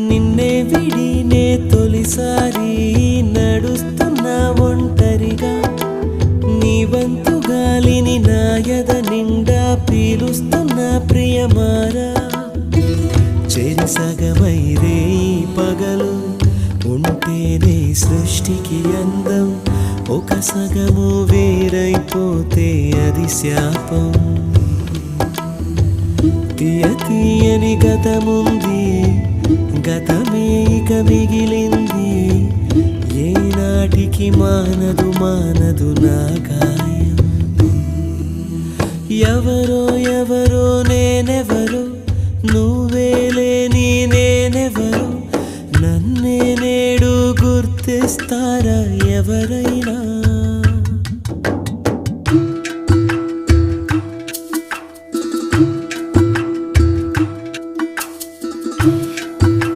నిన్నే విడినే తొలిసారి నడుస్తున్నా ఒంటరిగా నీ వంతు గాలిని నాయద నిండా పీలుస్తున్న ప్రియమారా చెరి సగమైరే పగలు ఉంటేనే సృష్టికి అందం ఒక సగము వేరైపోతే అది శాపం తీయ తీయని గతముంది గతమే ఇక మిగిలింది ఏనాటికి మానదు మానదు నా గాయం ఎవరో ఎవరో నేనెవరో నువ్వే లేని నేనెవరో నన్నే నేడు గుర్తిస్తారా ఎవరైనా